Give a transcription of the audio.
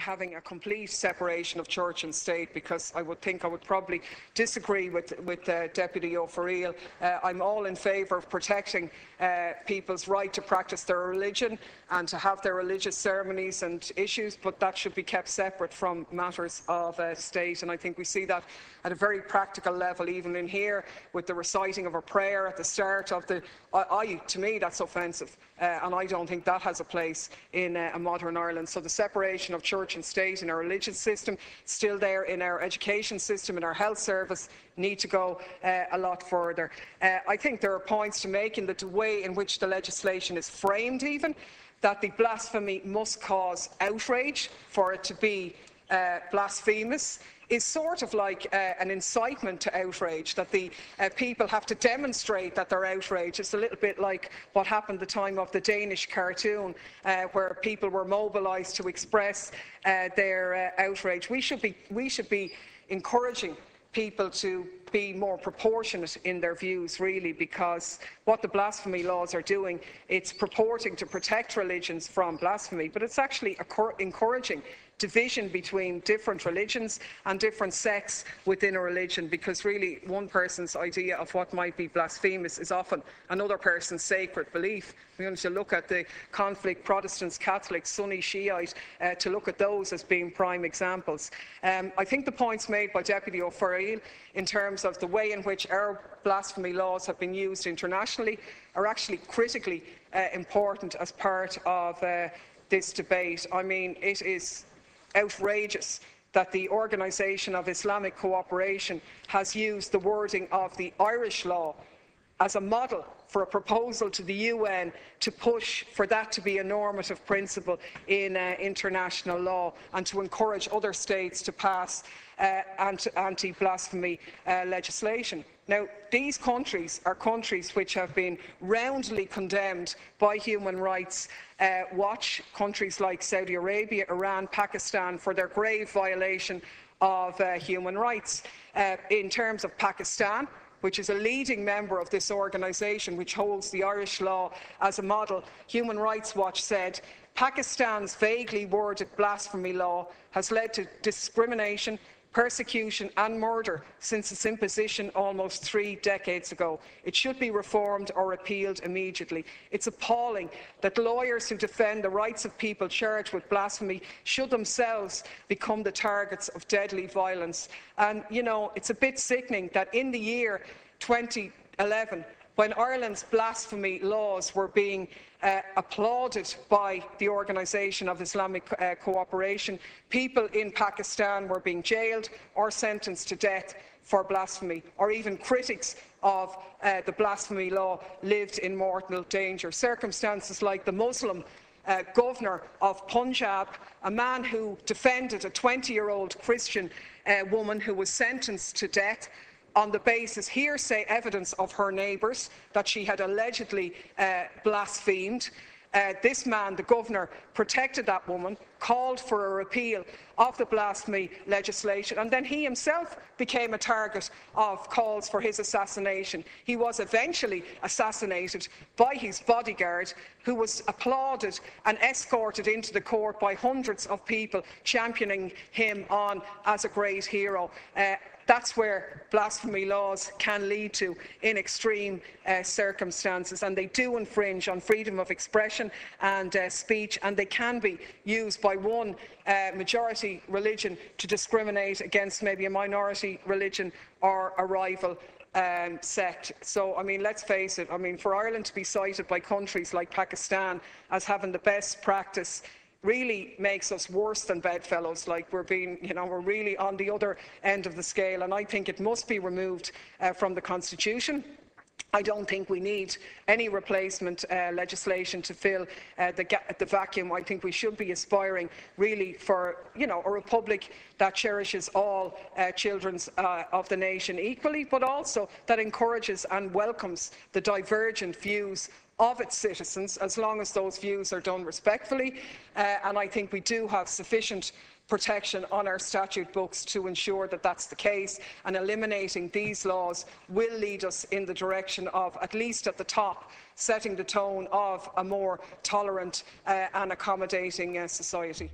having a complete separation of church and state, because I would probably disagree with Deputy O'Farrell. I'm all in favour of protecting people's right to practice their religion and to have their religious ceremonies and issues, but that should be kept separate from matters of state. And I think we see that at a very practical level, even in here, with the reciting of a prayer at the start of the... to me, that's offensive, and I don't think that has a place in a modern Ireland. So the separation of church and state in our religious system, still there in our education system, in our health service, need to go a lot further. I think there are points to make in the way in which the legislation is framed, even, that the blasphemy must cause outrage for it to be blasphemous, is sort of like an incitement to outrage, that the people have to demonstrate that they're outraged. It's a little bit like what happened at the time of the Danish cartoon, where people were mobilised to express their outrage. We should be encouraging people to be more proportionate in their views, really, because what the blasphemy laws are doing, it's purporting to protect religions from blasphemy, but it's actually encouraging division between different religions and different sects within a religion, because really one person's idea of what might be blasphemous is often another person's sacred belief. We need to look at the conflict, Protestants, Catholics, Sunni, Shiite, to look at those as being prime examples. I think the points made by Deputy O'Farrell in terms of the way in which our blasphemy laws have been used internationally are actually critically important as part of this debate. I mean, it is outrageous that the Organisation of Islamic Cooperation has used the wording of the Irish law as a model for a proposal to the UN to push for that to be a normative principle in international law, and to encourage other states to pass anti-blasphemy legislation. Now, these countries are countries which have been roundly condemned by Human Rights Watch, countries like Saudi Arabia, Iran, Pakistan, for their grave violation of human rights. In terms of Pakistan, which is a leading member of this organisation, which holds the Irish law as a model, Human Rights Watch said, Pakistan's vaguely worded blasphemy law has led to discrimination, persecution and murder since its imposition almost 3 decades ago. It should be reformed or repealed immediately. It's appalling that lawyers who defend the rights of people charged with blasphemy should themselves become the targets of deadly violence. And, you know, it's a bit sickening that in the year 2011, when Ireland's blasphemy laws were being applauded by the Organisation of Islamic Cooperation, people in Pakistan were being jailed or sentenced to death for blasphemy, or even critics of the blasphemy law lived in mortal danger. Circumstances like the Muslim governor of Punjab, a man who defended a 20-year-old Christian woman who was sentenced to death on the basis, hearsay evidence of her neighbours, that she had allegedly blasphemed. This man, the governor, protected that woman, called for a repeal of the blasphemy legislation, and then he himself became a target of calls for his assassination. He was eventually assassinated by his bodyguard, who was applauded and escorted into the court by hundreds of people championing him on as a great hero. That's where blasphemy laws can lead to in extreme circumstances, and they do infringe on freedom of expression and speech, and they can be used by one majority religion to discriminate against maybe a minority religion or a rival sect. So, I mean, let's face it, I mean, for Ireland to be cited by countries like Pakistan as having the best practice really makes us worse than bedfellows. Like, we're being, you know, we're really on the other end of the scale, and I think it must be removed from the Constitution. I don't think we need any replacement legislation to fill the vacuum. I think we should be aspiring really for, you know, a republic that cherishes all children of the nation equally, but also that encourages and welcomes the divergent views of its citizens, as long as those views are done respectfully. And I think we do have sufficient protection on our statute books to ensure that that's the case, and eliminating these laws will lead us in the direction of, at least at the top, setting the tone of a more tolerant and accommodating society.